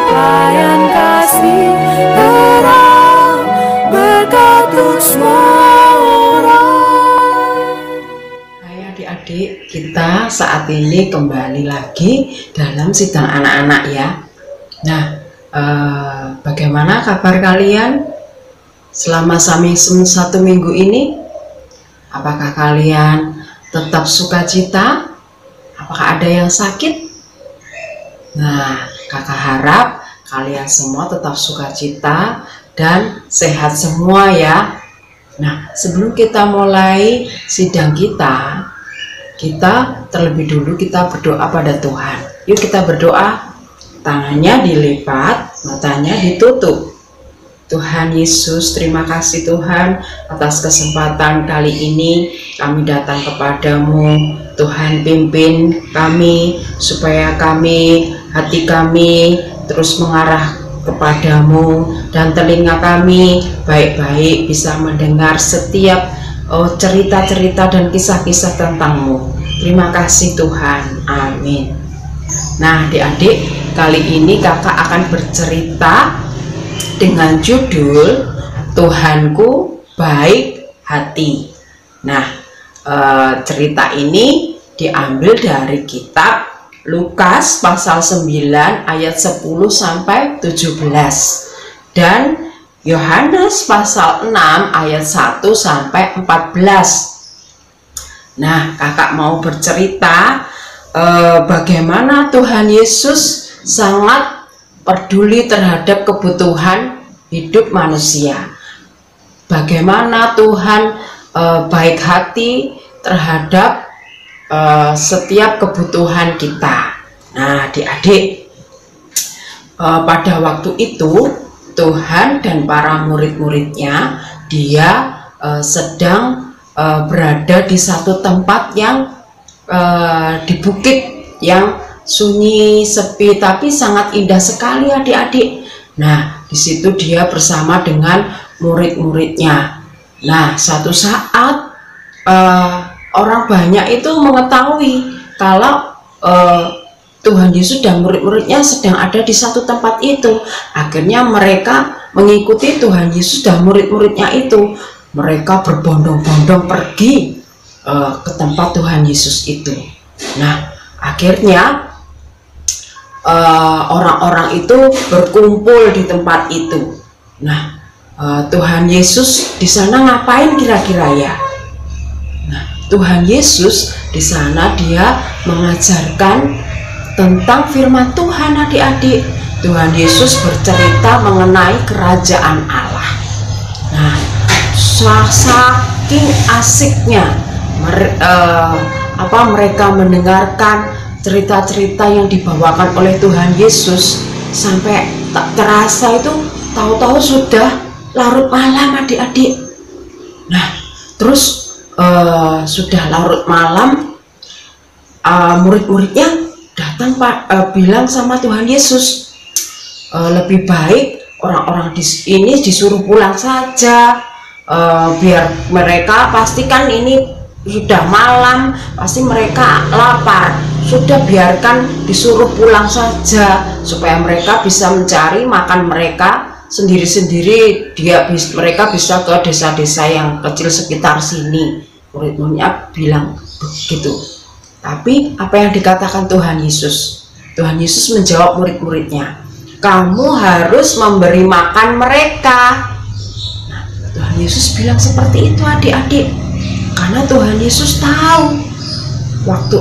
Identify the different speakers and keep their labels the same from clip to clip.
Speaker 1: pelayan kasih terang berkat untuk semua orang.
Speaker 2: Hai adik-adik, kita saat ini kembali lagi dalam sidang anak-anak ya. Nah, bagaimana kabar kalian selama satu minggu ini? Apakah kalian tetap sukacita? Apakah ada yang sakit? Nah, kakak harap kalian semua tetap sukacita dan sehat semua ya. Nah, sebelum kita mulai sidang kita terlebih dulu kita berdoa pada Tuhan. Yuk kita berdoa. Tangannya dilipat, matanya ditutup. Tuhan Yesus, terima kasih Tuhan atas kesempatan kali ini kami datang kepadamu. Tuhan, pimpin kami supaya hati kami terus mengarah kepadamu, dan telinga kami baik-baik bisa mendengar setiap cerita-cerita dan kisah-kisah tentangmu. Terima kasih Tuhan, amin. Nah adik-adik, kali ini kakak akan bercerita dengan judul Tuhanku Baik Hati. Nah, cerita ini diambil dari kitab Lukas pasal 9 ayat 10 sampai 17 dan Yohanes pasal 6 ayat 1 sampai 14. Nah, kakak mau bercerita bagaimana Tuhan Yesus sangat peduli terhadap kebutuhan hidup manusia. Bagaimana Tuhan baik hati terhadap setiap kebutuhan kita. Nah, adik-adik, pada waktu itu Tuhan dan para murid-muridnya dia sedang berada di satu tempat yang di bukit yang sunyi, sepi, tapi sangat indah sekali adik-adik. Nah, di situ dia bersama dengan murid-muridnya. Nah, satu saat orang banyak itu mengetahui kalau Tuhan Yesus dan murid-muridnya sedang ada di satu tempat itu. Akhirnya mereka mengikuti Tuhan Yesus dan murid-muridnya itu. Mereka berbondong-bondong pergi ke tempat Tuhan Yesus itu. Nah, akhirnya orang-orang itu berkumpul di tempat itu. Nah, Tuhan Yesus di sana ngapain kira-kira ya? Nah, Tuhan Yesus di sana dia mengajarkan tentang firman Tuhan adik-adik. Tuhan Yesus bercerita mengenai kerajaan Allah. Nah, saking asiknya mereka mendengarkan cerita-cerita yang dibawakan oleh Tuhan Yesus sampai tak terasa itu tahu-tahu sudah larut malam adik-adik. Nah, terus sudah larut malam, murid-muridnya datang bilang sama Tuhan Yesus, lebih baik orang-orang ini disuruh pulang saja, biar mereka pastikan ini sudah malam, pasti mereka lapar. Sudah biarkan disuruh pulang saja supaya mereka bisa mencari makan mereka sendiri-sendiri. Mereka bisa ke desa-desa yang kecil sekitar sini. Murid-muridnya bilang begitu. Tapi apa yang dikatakan Tuhan Yesus? Tuhan Yesus menjawab murid-muridnya, kamu harus memberi makan mereka. Nah, Tuhan Yesus bilang seperti itu adik-adik. Karena Tuhan Yesus tahu waktu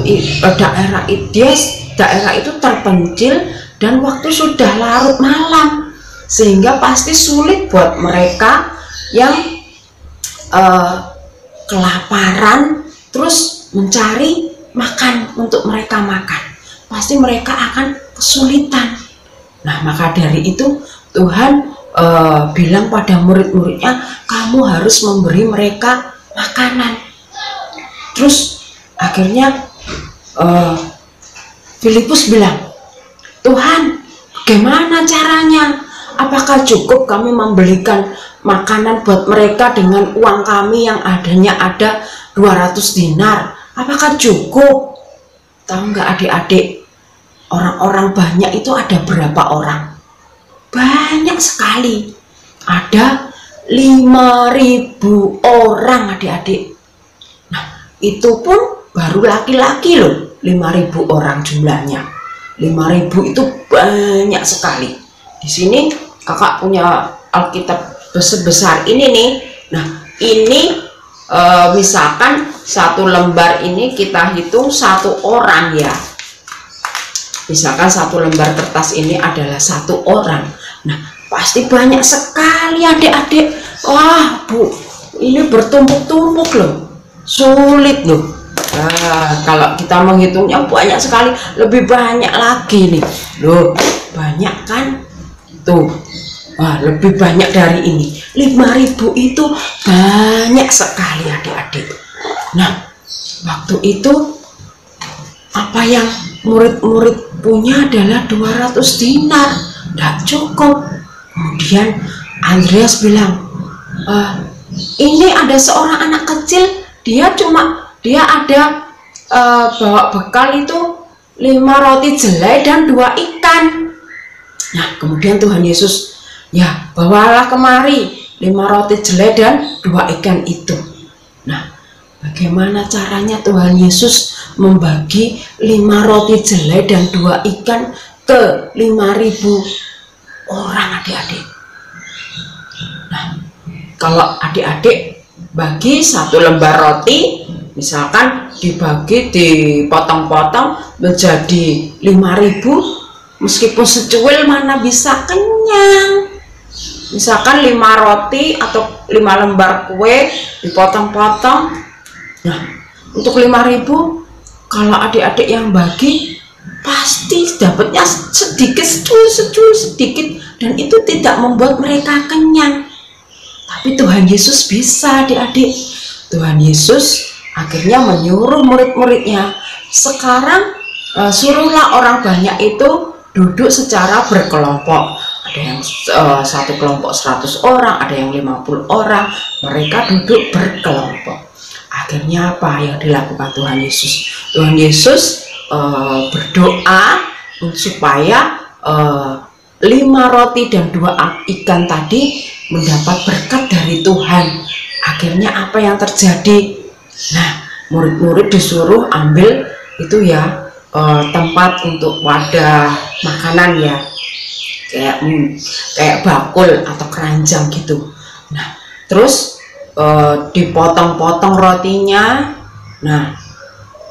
Speaker 2: daerah itu terpencil dan waktu sudah larut malam, sehingga pasti sulit buat mereka yang kelaparan terus mencari makan untuk mereka makan. Pasti mereka akan kesulitan. Nah, maka dari itu Tuhan bilang pada murid-muridnya, kamu harus memberi mereka makanan. Terus akhirnya Filipus bilang, Tuhan, bagaimana caranya? Apakah cukup kami membelikan makanan buat mereka dengan uang kami yang ada 200 dinar? Apakah cukup? Tahu nggak adik-adik, orang-orang banyak itu ada berapa orang? banyak sekali. Ada 5.000 orang adik-adik. Nah, itu pun baru laki-laki loh, 5.000 orang jumlahnya. 5.000 itu banyak sekali. Di sini kakak punya Alkitab besar ini nih. Nah, ini misalkan satu lembar ini kita hitung 1 orang ya. Misalkan satu lembar kertas ini adalah 1 orang. Nah, pasti banyak sekali adik-adik. Wah Bu, ini bertumpuk-tumpuk loh, sulit loh. Nah, kalau kita menghitungnya banyak sekali, lebih banyak lagi nih loh. Banyak kan tuh. Wah, lebih banyak dari ini. 5.000 itu banyak sekali adik-adik. Nah, waktu itu apa yang murid-murid punya adalah 200 dinar, tidak cukup. Kemudian Andreas bilang, ini ada seorang anak kecil, dia ada bawa bekal itu 5 roti jelai dan 2 ikan. Nah, kemudian Tuhan Yesus, ya bawalah kemari 5 roti jelai dan 2 ikan itu. Nah, bagaimana caranya Tuhan Yesus membagi 5 roti jelai dan 2 ikan ke 5.000 orang adik-adik? Nah, kalau adik-adik bagi 1 lembar roti, misalkan dibagi, dipotong-potong menjadi 5.000, meskipun secuil mana bisa kenyang. Misalkan 5 roti atau 5 lembar kue dipotong-potong. Nah, untuk 5.000, kalau adik-adik yang bagi pasti dapatnya sedikit, sedikit, dan itu tidak membuat mereka kenyang. Tapi Tuhan Yesus bisa adik-adik. Tuhan Yesus akhirnya menyuruh murid-muridnya, sekarang suruhlah orang banyak itu duduk secara berkelompok. Ada yang satu kelompok 100 orang, ada yang 50 orang. Mereka duduk berkelompok. Akhirnya apa yang dilakukan Tuhan Yesus? Tuhan Yesus berdoa supaya 5 roti dan 2 ikan tadi mendapat berkat dari Tuhan. Akhirnya apa yang terjadi? Nah, murid-murid disuruh ambil itu ya, tempat untuk wadah makanan ya, kayak bakul atau keranjang gitu. Nah, terus dipotong-potong rotinya, nah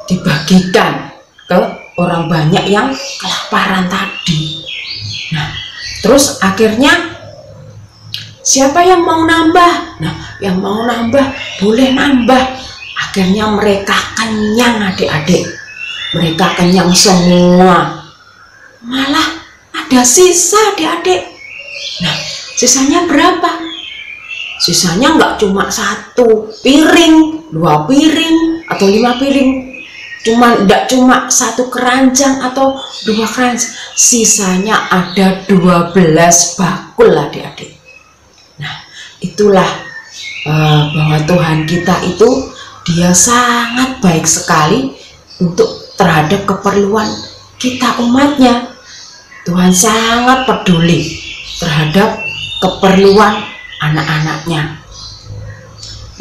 Speaker 2: dibagikan ke orang banyak yang kelaparan tadi. Nah, terus akhirnya siapa yang mau nambah? Nah, yang mau nambah boleh nambah. Akhirnya mereka kenyang adik-adik. Mereka kenyang semua. Malah ada sisa adik-adik. Nah, sisanya berapa? Sisanya nggak cuma 1 piring, 2 piring, atau 5 piring. Tidak cuma 1 keranjang atau 2 keranjang. Sisanya ada 12 bakul adik-adik. Nah, itulah bahwa Tuhan kita itu Dia sangat baik sekali untuk terhadap keperluan kita umatnya. Tuhan sangat peduli terhadap keperluan anak-anaknya.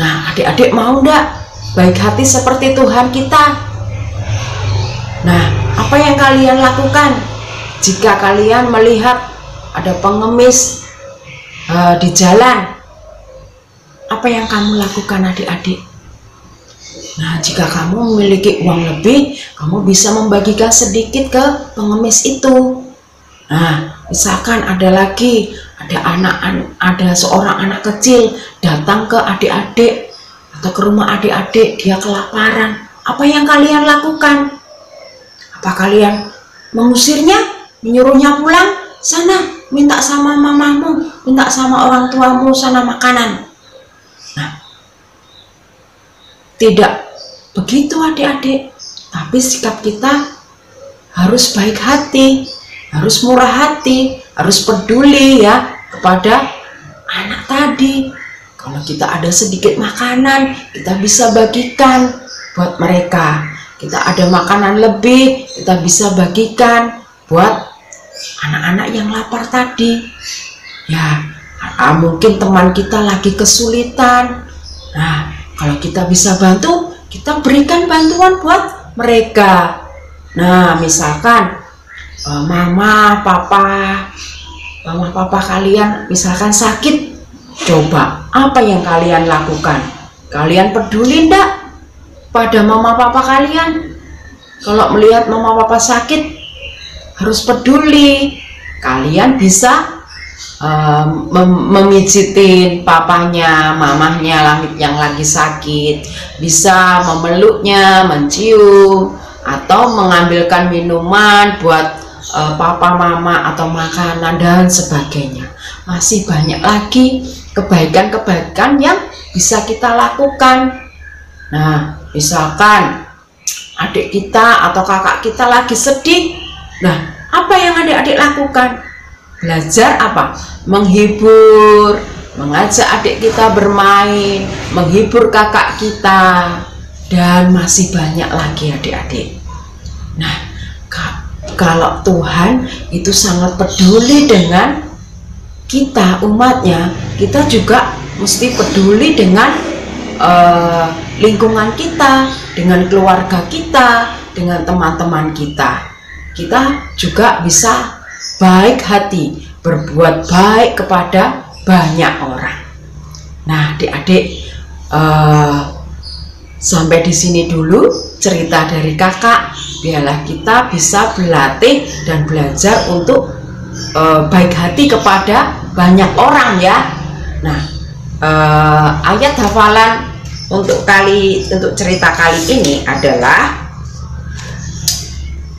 Speaker 2: Nah, adik-adik mau enggak baik hati seperti Tuhan kita? Nah, apa yang kalian lakukan jika kalian melihat ada pengemis di jalan? Apa yang kamu lakukan adik-adik? Nah, jika kamu memiliki uang lebih, kamu bisa membagikan sedikit ke pengemis itu. Nah, misalkan ada seorang anak kecil datang ke adik-adik atau ke rumah adik-adik, dia kelaparan. Apa yang kalian lakukan? Apa kalian mengusirnya, menyuruhnya pulang? Sana, minta sama mamamu, minta sama orang tuamu sana makanan. Nah, tidak begitu adik-adik. Tapi sikap kita harus baik hati, harus murah hati, harus peduli ya kepada anak tadi. Kalau kita ada sedikit makanan, kita bisa bagikan buat mereka. Kita ada makanan lebih, kita bisa bagikan buat anak-anak yang lapar tadi. Ya, mungkin teman kita lagi kesulitan. Nah, kalau kita bisa bantu, kita berikan bantuan buat mereka. Nah, misalkan mama papa kalian misalkan sakit, coba apa yang kalian lakukan? Kalian peduli enggak pada mama papa kalian? Kalau melihat mama papa sakit, harus peduli. Kalian bisa memijitin papanya, mamahnya yang lagi sakit, bisa memeluknya, mencium, atau mengambilkan minuman buat papa mama atau makanan dan sebagainya. Masih banyak lagi kebaikan-kebaikan yang bisa kita lakukan. Nah, misalkan adik kita atau kakak kita lagi sedih, nah apa yang adik-adik lakukan? Belajar apa? Menghibur, mengajak adik kita bermain, menghibur kakak kita, dan masih banyak lagi adik-adik. Nah, kalau Tuhan itu sangat peduli dengan kita umatnya, kita juga mesti peduli dengan lingkungan kita, dengan keluarga kita, dengan teman-teman kita. Kita juga bisa baik hati, berbuat baik kepada banyak orang. Nah, adik-adik, sampai di sini dulu cerita dari kakak. Biarlah kita bisa berlatih dan belajar untuk baik hati kepada banyak orang ya. Nah, ayat hafalan untuk cerita kali ini adalah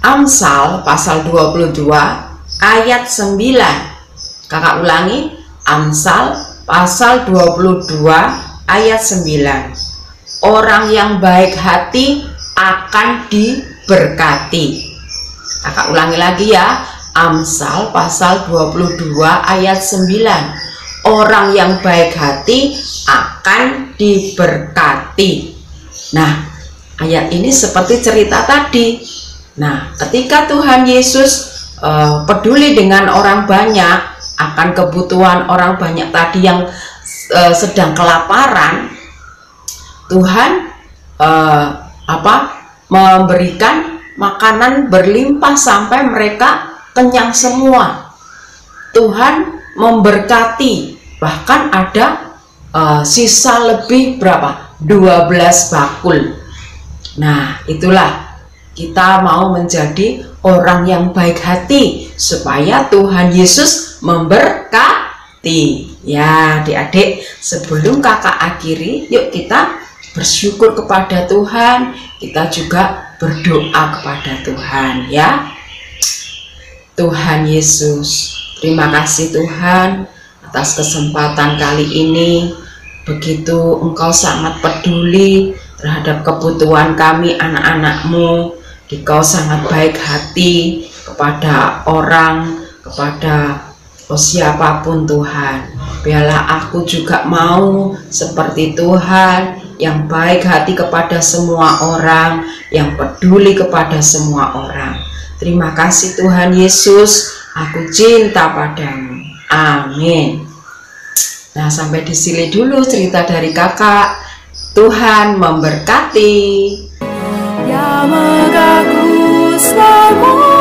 Speaker 2: Amsal pasal 22 ayat 9. Kakak ulangi, Amsal pasal 22 ayat 9. Orang yang baik hati akan diberkati. Kakak ulangi lagi ya, Amsal pasal 22 ayat 9. Orang yang baik hati akan diberkati. Nah, ayat ini seperti cerita tadi. Nah, ketika Tuhan Yesus peduli dengan orang banyak, akan kebutuhan orang banyak tadi yang sedang kelaparan, Tuhan memberikan makanan berlimpah sampai mereka kenyang semua. Tuhan memberkati, bahkan ada sisa lebih berapa? 12 bakul. Nah, itulah kita mau menjadi orang yang baik hati supaya Tuhan Yesus memberkati. Ya, adik-adik, sebelum kakak akhiri, yuk kita bersyukur kepada Tuhan, kita juga berdoa kepada Tuhan ya. Tuhan Yesus, terima kasih Tuhan atas kesempatan kali ini. Begitu Engkau sangat peduli terhadap kebutuhan kami anak-anak-Mu. Engkau sangat baik hati kepada orang, kepada siapapun Tuhan. Biarlah aku juga mau seperti Tuhan, yang baik hati kepada semua orang, yang peduli kepada semua orang. Terima kasih Tuhan Yesus, aku cinta padamu. Amin. Nah, sampai di sini dulu cerita dari kakak. Tuhan memberkati.
Speaker 1: Yamagaku Swamo